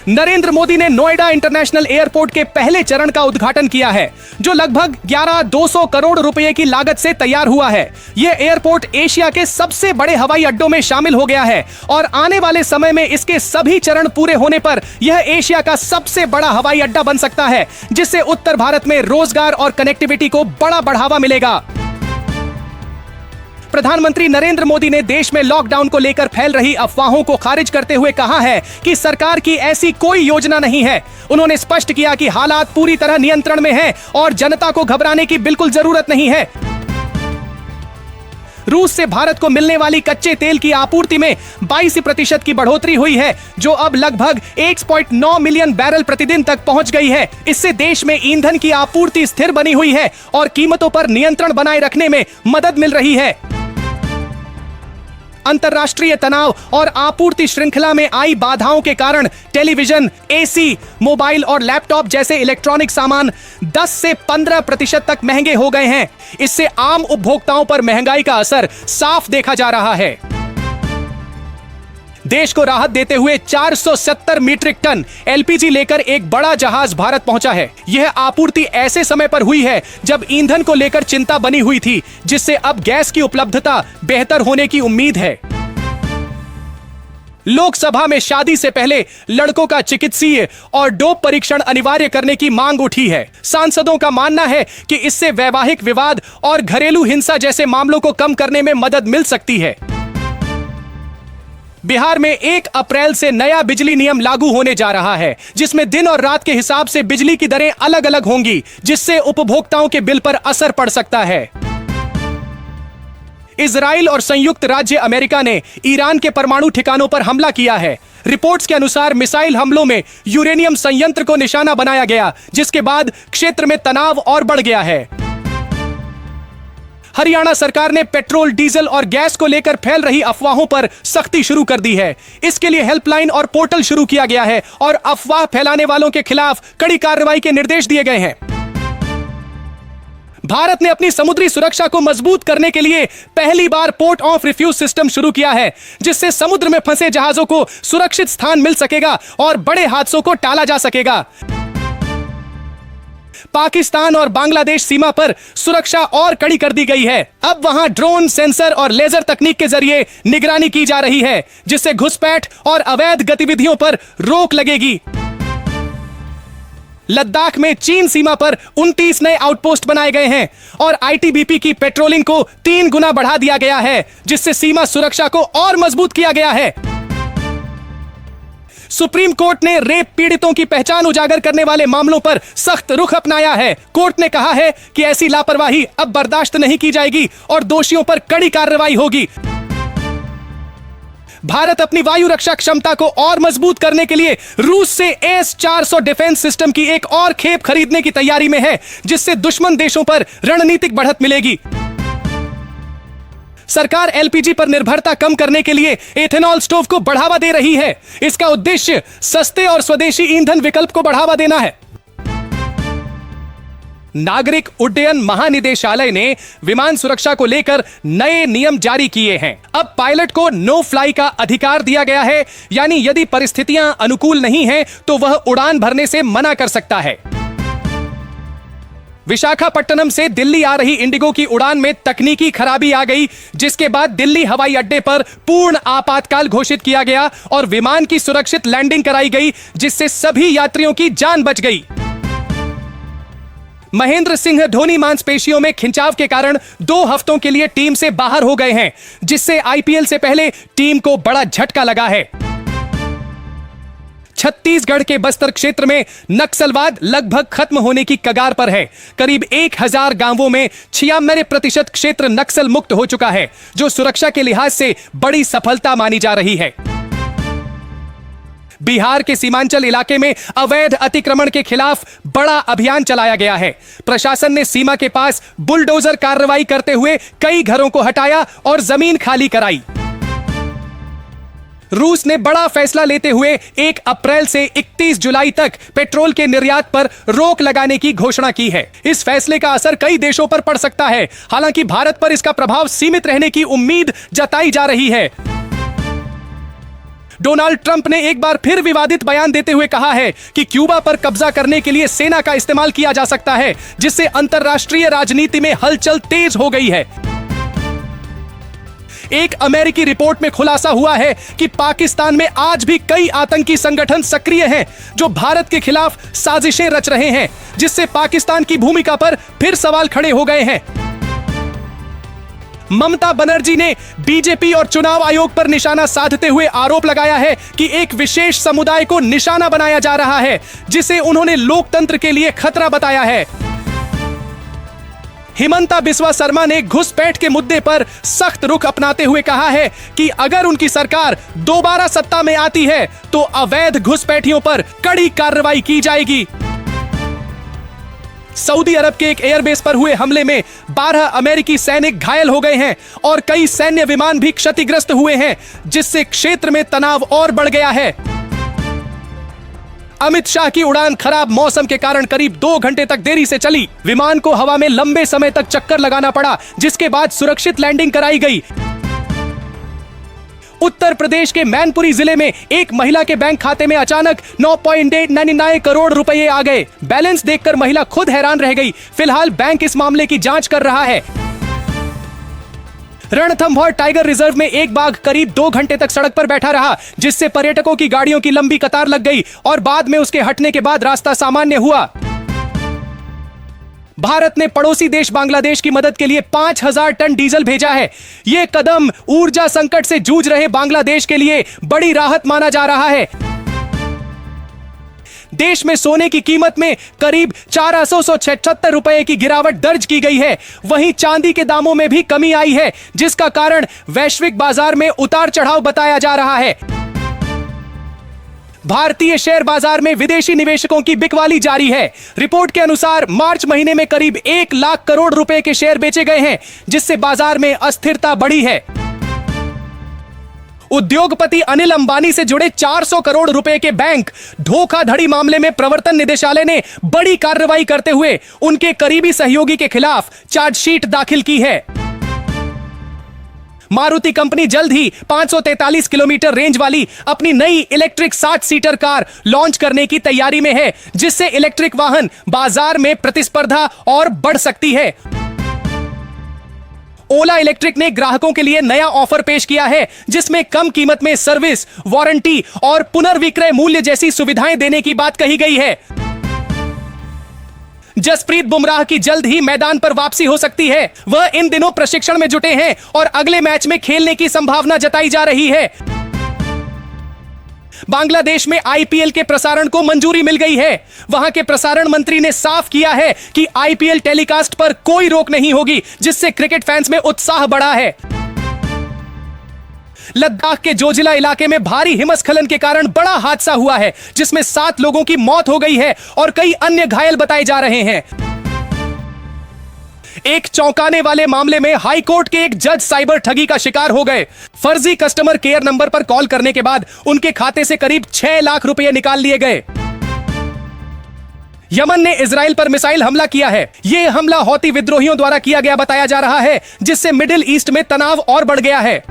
नरेंद्र मोदी ने Noida international airport के पहले चरण का उद्घाटन किया है, जो लगभग 11,200 करोड़ रुपए की लागत से तैयार हुआ है। यह एयरपोर्ट एशिया के सबसे बड़े हवाई अड्डों में शामिल हो गया है और आने वाले समय में इसके सभी चरण पूरे होने पर यह एशिया का सबसे बड़ा हवाई अड्डा बन सकता है, जिससे उत्तर भारत में रोजगार और कनेक्टिविटी को बड़ा बढ़ावा मिलेगा। प्रधानमंत्री नरेंद्र मोदी ने देश में लॉकडाउन को लेकर फैल रही अफवाहों को खारिज करते हुए कहा है कि सरकार की ऐसी कोई योजना नहीं है। उन्होंने स्पष्ट किया कि हालात पूरी तरह नियंत्रण में हैं और जनता को घबराने की बिल्कुल जरूरत नहीं है। रूस से भारत को मिलने वाली कच्चे तेल की आपूर्ति में 22% की बढ़ोतरी हुई है, जो अब लगभग 1.9 मिलियन बैरल प्रतिदिन तक पहुंच गई है। इससे देश में ईंधन की आपूर्ति स्थिर बनी हुई है और कीमतों पर नियंत्रण बनाए रखने में मदद मिल रही है। अंतर्राष्ट्रीय तनाव और आपूर्ति श्रृंखला में आई बाधाओं के कारण टेलीविजन, एसी, मोबाइल और लैपटॉप जैसे इलेक्ट्रॉनिक सामान 10 से 15% तक महंगे हो गए हैं। इससे आम उपभोक्ताओं पर महंगाई का असर साफ देखा जा रहा है। देश को राहत देते हुए 470 मीट्रिक टन एलपीजी लेकर एक बड़ा जहाज भारत पहुंचा है। यह आपूर्ति ऐसे समय पर हुई है जब ईंधन को लेकर चिंता बनी हुई थी, जिससे अब गैस की उपलब्धता बेहतर होने की उम्मीद है। लोकसभा में शादी से पहले लड़कों का चिकित्सीय और डोप परीक्षण अनिवार्य करने की मांग उठी है। सांसदों का मानना है कि इससे वैवाहिक विवाद और घरेलू हिंसा जैसे मामलों को कम करने में मदद मिल सकती है। बिहार में 1 अप्रैल से नया बिजली नियम लागू होने जा रहा है, जिसमें दिन और रात के हिसाब से बिजली की दरें अलग अलग होंगी, जिससे उपभोक्ताओं के बिल पर असर पड़ सकता है। इजराइल और संयुक्त राज्य अमेरिका ने ईरान के परमाणु ठिकानों पर हमला किया है। रिपोर्ट्स के अनुसार मिसाइल हमलों में यूरेनियम संयंत्र को निशाना बनाया गया, जिसके बाद क्षेत्र में तनाव और बढ़ गया है। हरियाणा सरकार ने पेट्रोल, डीजल और गैस को लेकर फैल रही अफवाहों पर सख्ती शुरू कर दी है। इसके लिए हेल्पलाइन और पोर्टल शुरू किया गया है और अफवाह फैलाने वालों के खिलाफ कड़ी कार्रवाई के निर्देश दिए गए हैं। भारत ने अपनी समुद्री सुरक्षा को मजबूत करने के लिए पहली बार पोर्ट ऑफ रिफ्यूज सिस्टम शुरू किया है, जिससे समुद्र में फंसे जहाजों को सुरक्षित स्थान मिल सकेगा और बड़े हादसों को टाला जा सकेगा। पाकिस्तान और बांग्लादेश सीमा पर सुरक्षा और कड़ी कर दी गई है। अब वहां ड्रोन, सेंसर और लेजर तकनीक के जरिए निगरानी की जा रही है, जिससे घुसपैठ और अवैध गतिविधियों पर रोक लगेगी। लद्दाख में चीन सीमा पर 29 नए आउटपोस्ट बनाए गए हैं और आईटीबीपी की पेट्रोलिंग को 3 गुना बढ़ा दिया गया है, जिससे सीमा सुरक्षा को और मजबूत किया गया है। सुप्रीम कोर्ट ने रेप पीड़ितों की पहचान उजागर करने वाले मामलों पर सख्त रुख अपनाया है। कोर्ट ने कहा है कि ऐसी लापरवाही अब बर्दाश्त नहीं की जाएगी और दोषियों पर कड़ी कार्रवाई होगी। भारत अपनी वायु रक्षा क्षमता को और मजबूत करने के लिए रूस से S-400 डिफेंस सिस्टम की एक और खेप खरीदने की तैयारी में है, जिससे दुश्मन देशों पर रणनीतिक बढ़त मिलेगी। सरकार एलपीजी पर निर्भरता कम करने के लिए एथेनॉल स्टोव को बढ़ावा दे रही है। इसका उद्देश्य सस्ते और स्वदेशी ईंधन विकल्प को बढ़ावा देना है। नागरिक उड्डयन महानिदेशालय ने विमान सुरक्षा को लेकर नए नियम जारी किए हैं। अब पायलट को नो फ्लाई का अधिकार दिया गया है, यानी यदि परिस्थितियां अनुकूल नहीं हैं तो वह उड़ान भरने से मना कर सकता है। विशाखापट्टनम से दिल्ली आ रही इंडिगो की उड़ान में तकनीकी खराबी आ गई, जिसके बाद दिल्ली हवाई अड्डे पर पूर्ण आपातकाल घोषित किया गया और विमान की सुरक्षित लैंडिंग कराई गई, जिससे सभी यात्रियों की जान बच गई। महेंद्र सिंह धोनी मांसपेशियों में खिंचाव के कारण 2 हफ्तों के लिए टीम से बाहर हो गए हैं, जिससे आईपीएल से पहले टीम को बड़ा झटका लगा है। छत्तीसगढ़ के बस्तर क्षेत्र में नक्सलवाद लगभग खत्म होने की कगार पर है। करीब 1000 गांवों में 96% क्षेत्र नक्सल मुक्त हो चुका है, जो सुरक्षा के लिहाज से बड़ी सफलता मानी जा रही है। बिहार के सीमांचल इलाके में अवैध अतिक्रमण के खिलाफ बड़ा अभियान चलाया गया है। प्रशासन ने सीमा के पास बुलडोजर कार्रवाई करते हुए कई घरों को हटाया और जमीन खाली कराई। रूस ने बड़ा फैसला लेते हुए 1 अप्रैल से 31 जुलाई तक पेट्रोल के निर्यात पर रोक लगाने की घोषणा की है। इस फैसले का असर कई देशों पर पड़ सकता है, हालांकि भारत पर इसका प्रभाव सीमित रहने की उम्मीद जताई जा रही है। डोनाल्ड ट्रंप ने एक बार फिर विवादित बयान देते हुए कहा है कि क्यूबा पर कब्जा करने के लिए सेना का इस्तेमाल किया जा सकता है, जिससे अंतर्राष्ट्रीय राजनीति में हलचल तेज हो गई है। एक अमेरिकी रिपोर्ट में खुलासा हुआ है कि पाकिस्तान में आज भी कई आतंकी संगठन सक्रिय हैं जो भारत के खिलाफ साजिशें रच रहे हैं, जिससे पाकिस्तान की भूमिका पर फिर सवाल खड़े हो गए हैं। ममता बनर्जी ने बीजेपी और चुनाव आयोग पर निशाना साधते हुए आरोप लगाया है कि एक विशेष समुदाय को निशाना बनाया जा रहा है, जिसे उन्होंने लोकतंत्र के लिए खतरा बताया है। हिमंता बिस्वा शर्मा ने घुसपैठ के मुद्दे पर सख्त रुख अपनाते हुए कहा है कि अगर उनकी सरकार दोबारा सत्ता में आती है तो अवैध घुसपैठियों पर कड़ी कार्रवाई की जाएगी। सऊदी अरब के एक एयरबेस पर हुए हमले में 12 अमेरिकी सैनिक घायल हो गए हैं और कई सैन्य विमान भी क्षतिग्रस्त हुए हैं, जिससे क्षेत्र में तनाव और बढ़ गया है। अमित शाह की उड़ान खराब मौसम के कारण करीब 2 घंटे तक देरी से चली। विमान को हवा में लंबे समय तक चक्कर लगाना पड़ा, जिसके बाद सुरक्षित लैंडिंग कराई गई। उत्तर प्रदेश के मैनपुरी जिले में एक महिला के बैंक खाते में अचानक 9.899 करोड़ रुपए आ गए। बैलेंस देखकर महिला खुद हैरान रह गई। फिलहाल बैंक इस मामले की जांच कर रहा है। रणथंभौर टाइगर रिजर्व में एक बाघ करीब 2 घंटे तक सड़क पर बैठा रहा, जिससे पर्यटकों की गाड़ियों की लंबी कतार लग गई और बाद में उसके हटने के बाद रास्ता सामान्य हुआ। भारत ने पड़ोसी देश बांग्लादेश की मदद के लिए 5000 टन डीजल भेजा है। यह कदम ऊर्जा संकट से जूझ रहे बांग्लादेश के लिए बड़ी राहत माना जा रहा है। देश में सोने की कीमत में करीब 476 रुपए की गिरावट दर्ज की गई है। वहीं चांदी के दामों में भी कमी आई है, जिसका कारण वैश्विक बाजार में उतार चढ़ाव बताया जा रहा है। भारतीय शेयर बाजार में विदेशी निवेशकों की बिकवाली जारी है। रिपोर्ट के अनुसार मार्च महीने में करीब 1 लाख करोड़ रुपए के शेयर बेचे गए हैं, जिससे बाजार में अस्थिरता बढ़ी है। उद्योगपति अनिल अंबानी से जुड़े 400 करोड़ रुपए के बैंक धोखाधड़ी मामले में प्रवर्तन निदेशालय ने बड़ी कार्रवाई करते हुए उनके करीबी सहयोगी के खिलाफ चार्जशीट दाखिल की है। मारुति कंपनी जल्द ही 543 किलोमीटर रेंज वाली अपनी नई इलेक्ट्रिक 60 सीटर कार लॉन्च करने की तैयारी में है, जिससे इलेक्ट्रिक वाहन बाजार में प्रतिस्पर्धा और बढ़ सकती है। ओला इलेक्ट्रिक ने ग्राहकों के लिए नया ऑफर पेश किया है, जिसमें कम कीमत में सर्विस, वारंटी और पुनर्विक्रय मूल्य जैसी सुविधाएं देने की बात कही गई है। जसप्रीत बुमराह की जल्द ही मैदान पर वापसी हो सकती है। वह इन दिनों प्रशिक्षण में जुटे हैं और अगले मैच में खेलने की संभावना जताई जा रही है। बांग्लादेश में आईपीएल के प्रसारण को मंजूरी मिल गई है। वहां के प्रसारण मंत्री ने साफ किया है कि आईपीएल टेलीकास्ट पर कोई रोक नहीं होगी, जिससे क्रिकेट फैंस में उत्साह बढ़ा है। लद्दाख के जोजिला इलाके में भारी हिमस्खलन के कारण बड़ा हादसा हुआ है, जिसमें 7 लोगों की मौत हो गई है और कई अन्य घायल बताए जा रहे हैं। एक चौंकाने वाले मामले में हाई कोर्ट के एक जज साइबर ठगी का शिकार हो गए। फर्जी कस्टमर केयर नंबर पर कॉल करने के बाद उनके खाते से करीब 6 लाख रुपए निकाल लिए गए। यमन ने इजराइल पर मिसाइल हमला किया है। यह हमला हौती विद्रोहियों द्वारा किया गया बताया जा रहा है, जिससे मिडिल ईस्ट में तनाव और बढ़ गया है।